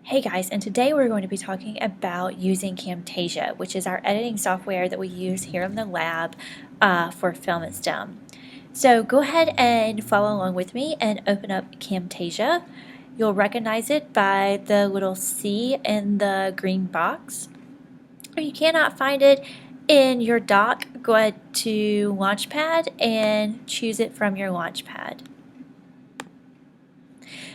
Hey guys, and today we're going to be talking about using Camtasia, which is our editing software that we use here in the lab for film and STEM. So go ahead and follow along with me and open up Camtasia. You'll recognize it by the little C in the green box. If you cannot find it in your dock, go ahead to Launchpad and choose it from your Launchpad.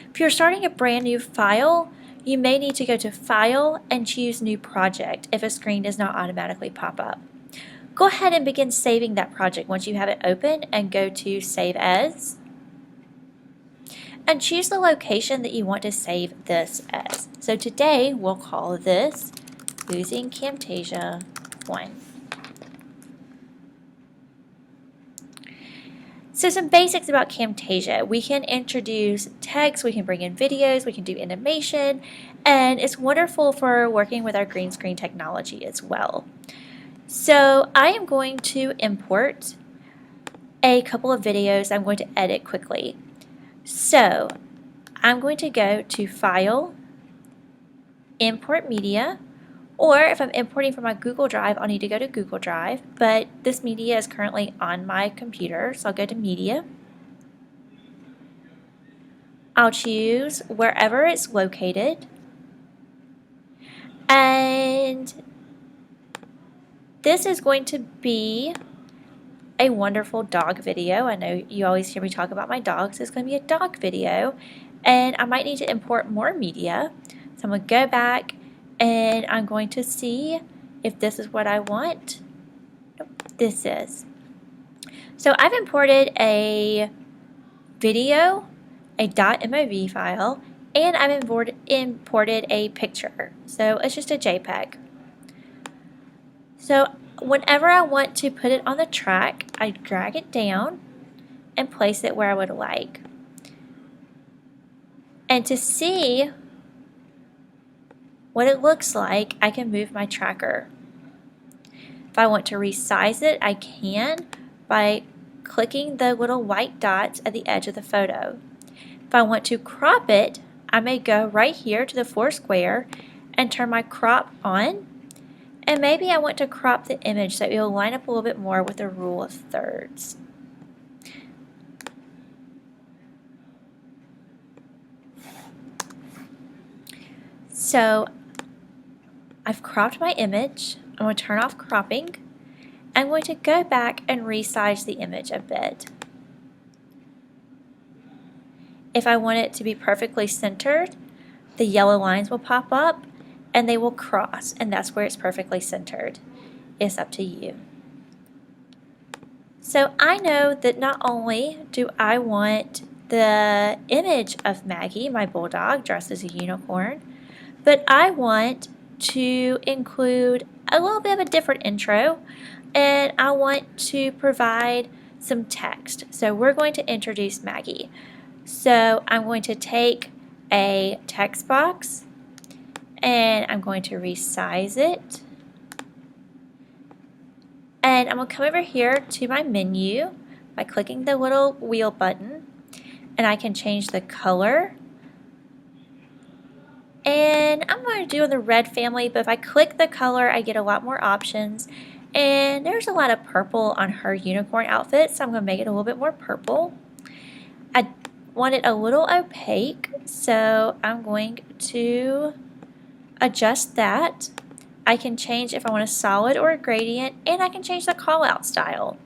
If you're starting a brand new file, you may need to go to File and choose New Project if a screen does not automatically pop up. Go ahead and begin saving that project once you have it open and go to Save As. And choose the location that you want to save this as. So today we'll call this Using Camtasia 1. So some basics about Camtasia. We can introduce text, we can bring in videos, we can do animation, and it's wonderful for working with our green screen technology as well. So I am going to import a couple of videos I'm going to edit quickly. So I'm going to go to File, Import Media, or if I'm importing from my Google Drive, I'll need to go to Google Drive, but this media is currently on my computer, so I'll go to Media. I'll choose wherever it's located, and this is going to be a wonderful dog video. I know you always hear me talk about my dogs. It's going to be a dog video, and I might need to import more media, so I'm going to go back and I'm going to see if this is what I want. Nope, this is. So I've imported a video, a .mov file, and I've imported a picture. So it's just a JPEG. So whenever I want to put it on the track, I drag it down and place it where I would like. And to see what it looks like, I can move my tracker. If I want to resize it, I can by clicking the little white dots at the edge of the photo. If I want to crop it, I may go right here to the 4 square and turn my crop on. And maybe I want to crop the image so it will line up a little bit more with the rule of thirds. So I've cropped my image. I'm going to turn off cropping. I'm going to go back and resize the image a bit. If I want it to be perfectly centered, the yellow lines will pop up and they will cross, and that's where it's perfectly centered. It's up to you. So I know that not only do I want the image of Maggie, my bulldog, dressed as a unicorn, but I want to include a little bit of a different intro, and I want to provide some text. So we're going to introduce Maggie. So I'm going to take a text box and I'm going to resize it. And I'm going to come over here to my menu by clicking the little wheel button, and I can change the color. And I'm going to do the red family, but if I click the color, I get a lot more options. And there's a lot of purple on her unicorn outfit, so I'm going to make it a little bit more purple. I want it a little opaque, so I'm going to adjust that. I can change if I want a solid or a gradient, and I can change the call out style.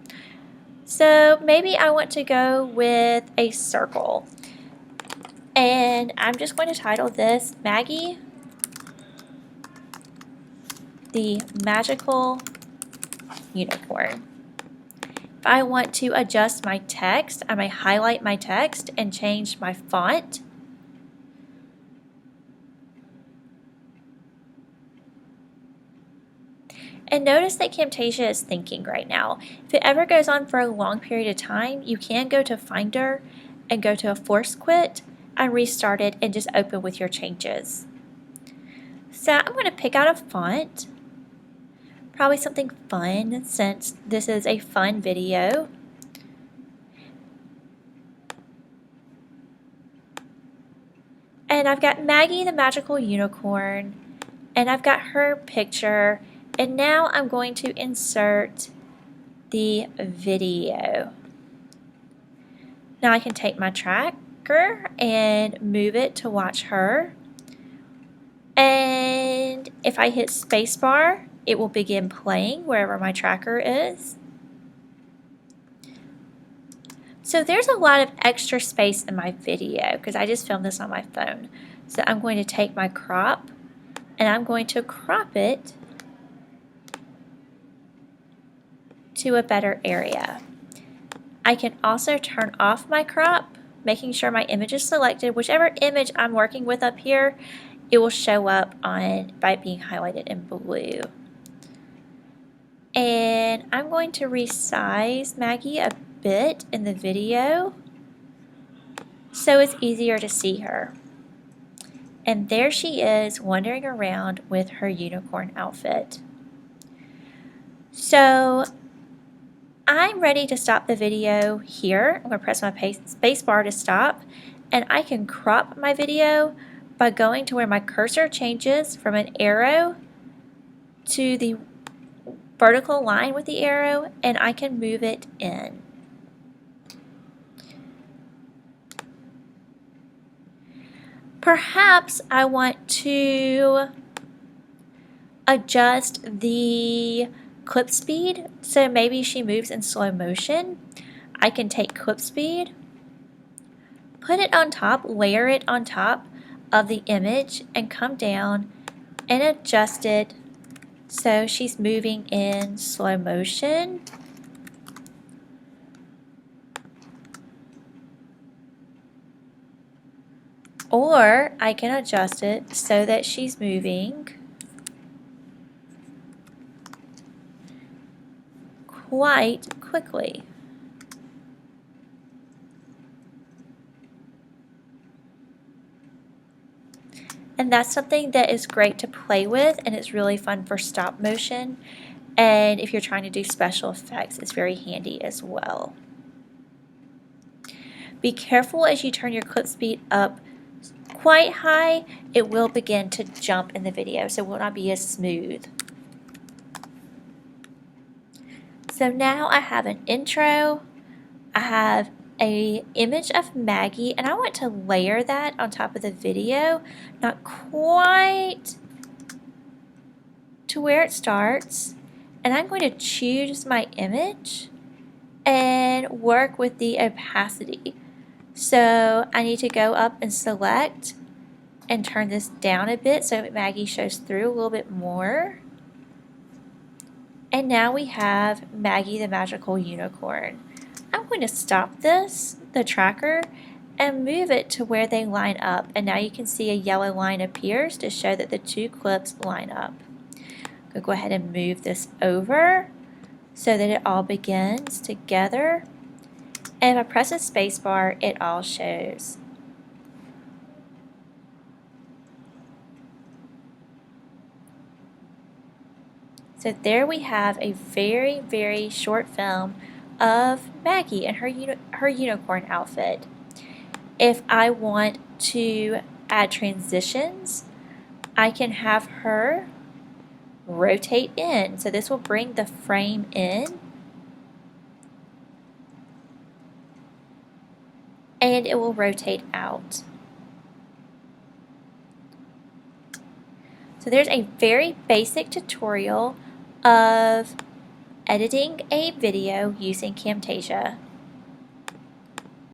So maybe I want to go with a circle. And I'm just going to title this Maggie, the Magical Unicorn. If I want to adjust my text, I may highlight my text and change my font. And notice that Camtasia is thinking right now. If it ever goes on for a long period of time, you can go to Finder and go to a force quit and restart it and just open with your changes. So I'm going to pick out a font, probably something fun since this is a fun video. And I've got Maggie the magical unicorn, and I've got her picture, and now I'm going to insert the video. Now I can take my tracker and move it to watch her. And if I hit spacebar, it will begin playing wherever my tracker is. So there's a lot of extra space in my video because I just filmed this on my phone. So I'm going to take my crop and I'm going to crop it to a better area. I can also turn off my crop, making sure my image is selected. Whichever image I'm working with up here, it will show up on by being highlighted in blue. And I'm going to resize Maggie a bit in the video so it's easier to see her. And there she is wandering around with her unicorn outfit. So I'm ready to stop the video here. I'm going to press my space bar to stop, and I can crop my video by going to where my cursor changes from an arrow to the vertical line with the arrow, and I can move it in. Perhaps I want to adjust the clip speed, so maybe she moves in slow motion. I can take clip speed, put it on top, layer it on top of the image, and come down and adjust it so she's moving in slow motion. Or I can adjust it so that she's moving quite quickly. And that's something that is great to play with, and it's really fun for stop motion. And if you're trying to do special effects, it's very handy as well. Be careful as you turn your clip speed up quite high, it will begin to jump in the video, so it will not be as smooth. So now I have an intro, I have an image of Maggie, and I want to layer that on top of the video, not quite to where it starts. And I'm going to choose my image and work with the opacity. So I need to go up and select and turn this down a bit so Maggie shows through a little bit more. And now we have Maggie the magical unicorn. I'm going to stop the tracker, and move it to where they line up. And now you can see a yellow line appears to show that the two clips line up. I'm going to go ahead and move this over so that it all begins together. And if I press the space bar, it all shows. So there we have a very, very short film of Maggie and her unicorn outfit. If I want to add transitions, I can have her rotate in. So this will bring the frame in, and it will rotate out. So there's a very basic tutorial of editing a video using Camtasia.